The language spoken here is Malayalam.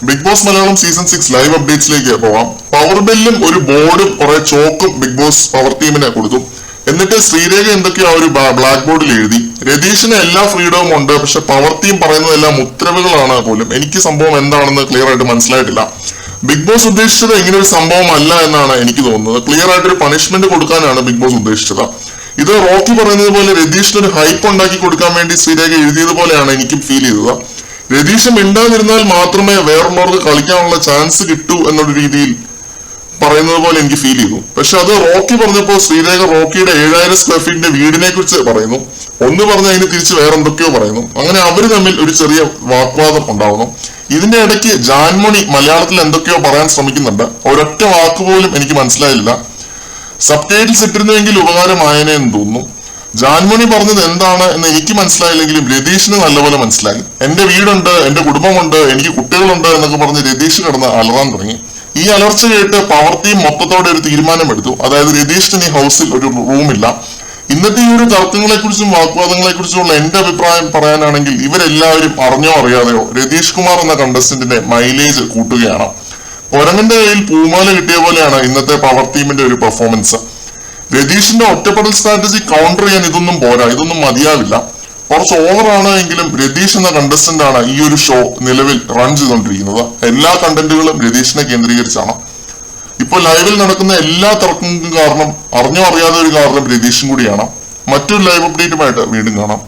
Big boss Malayalam season 6 live അപ്ഡേറ്റ്സിലേക്ക് പോവാം. പവർ ബെല്ലും ഒരു ബോർഡും കുറെ ചോക്കും ബിഗ് ബോസ് പവർ ടീമിനെ കൊടുത്തു. എന്നിട്ട് ശ്രീരേഖ എന്തൊക്കെയോ ഒരു ബ്ലാക്ക് ബോർഡിൽ എഴുതി. രതീഷിന് എല്ലാ ഫ്രീഡവും ഉണ്ട്, പക്ഷെ പവർ ടീം പറയുന്നതെല്ലാം ഉത്തരവുകളാണ് പോലും. എനിക്ക് സംഭവം എന്താണെന്ന് ക്ലിയർ ആയിട്ട് മനസ്സിലായിട്ടില്ല. ബിഗ് ബോസ് ഉദ്ദേശിച്ചത് ഇങ്ങനെ ഒരു സംഭവം അല്ല എന്നാണ് എനിക്ക് തോന്നുന്നത്. ക്ലിയർ ആയിട്ട് ഒരു പണിഷ്മെന്റ് കൊടുക്കാനാണ് ബിഗ് ബോസ് ഉദ്ദേശിച്ചത്. ഇത് റോക്കി പറയുന്നത് പോലെ രതീഷിന് ഒരു ഹൈപ്പ് ഉണ്ടാക്കി കൊടുക്കാൻ വേണ്ടി ശ്രീരേഖ എഴുതിയത് പോലെയാണ് എനിക്കും ഫീൽ ചെയ്തത്. രതീഷ് മിണ്ടാതിരുന്നാൽ മാത്രമേ വേറുള്ളവർക്ക് കളിക്കാനുള്ള ചാൻസ് കിട്ടൂ എന്നൊരു രീതിയിൽ പറയുന്നത് പോലെ എനിക്ക് ഫീൽ ചെയ്തു. പക്ഷെ അത് റോക്കി പറഞ്ഞപ്പോൾ ശ്രീരേഖ റോക്കിയുടെ 7000 സ്ക്വയർ ഫീറ്റിന്റെ വീടിനെ കുറിച്ച് പറയുന്നു. ഒന്ന് പറഞ്ഞ് അതിന് തിരിച്ച് വേറെ എന്തൊക്കെയോ പറയുന്നു. അങ്ങനെ അവര് തമ്മിൽ ഒരു ചെറിയ വാഗ്വാദം ഉണ്ടാവുന്നു. ഇതിന്റെ ഇടയ്ക്ക് ജാൻമണി മലയാളത്തിൽ എന്തൊക്കെയോ പറയാൻ ശ്രമിക്കുന്നുണ്ട്. ഒരൊറ്റ വാക്കുപോലും എനിക്ക് മനസ്സിലായില്ല. സബ് ടൈറ്റിൽസ് ഇട്ടിരുന്നുവെങ്കിൽ ഉപകാരമായേനെ എന്ന് തോന്നുന്നു. ജാൻമണി പറഞ്ഞത് എന്താണ് എന്ന് എനിക്ക് മനസ്സിലായില്ലെങ്കിലും രതീഷിന് നല്ലപോലെ മനസ്സിലായി. എന്റെ വീടുണ്ട്, എന്റെ കുടുംബമുണ്ട്, എനിക്ക് കുട്ടികളുണ്ട് എന്നൊക്കെ പറഞ്ഞ് രതീഷ് കിടന്ന് അലറാൻ തുടങ്ങി. ഈ അലർച്ച കേട്ട് പവർ ടീം മൊത്തത്തോടെ ഒരു തീരുമാനമെടുത്തു. അതായത് രതീഷിന് ഈ ഹൗസിൽ ഒരു റൂമില്ല. ഇന്നത്തെ ഈ ഒരു തർക്കങ്ങളെ കുറിച്ചും വാഗ്വാദങ്ങളെ കുറിച്ചുമുള്ള എന്റെ അഭിപ്രായം പറയാനാണെങ്കിൽ ഇവരെല്ലാവരും അറിഞ്ഞോ അറിയാതെയോ രതീഷ് കുമാർ എന്ന കണ്ടസ്റ്റന്റിന്റെ മൈലേജ് കൂട്ടുകയാണ്. കൊരങ്ങന്റെ കയ്യിൽ പൂമാല കിട്ടിയ പോലെയാണ് ഇന്നത്തെ പവർ ടീമിന്റെ ഒരു പെർഫോമൻസ്. രതീഷിന്റെ ഒറ്റപ്പെടൽ സ്ട്രാറ്റജി കൗണ്ടർ ചെയ്യാൻ ഇതൊന്നും പോരാ, ഇതൊന്നും മതിയാവില്ല. കുറച്ച് ഓവറാണ് എങ്കിലും രതീഷ് എന്ന കണ്ടസ്റ്റന്റ് ആണ് ഈ ഒരു ഷോ നിലവിൽ റൺ ചെയ്തുകൊണ്ടിരിക്കുന്നത്. എല്ലാ കണ്ടന്റുകളും രതീഷിനെ കേന്ദ്രീകരിച്ചാണ്. ഇപ്പോൾ ലൈവിൽ നടക്കുന്ന എല്ലാ തർക്കങ്ങൾക്കും കാരണം അറിഞ്ഞോ അറിയാതെ ഒരു കാരണം രതീഷും കൂടിയാണ്. മറ്റൊരു ലൈവ് അപ്ഡേറ്റുമായിട്ട് വീണ്ടും കാണാം.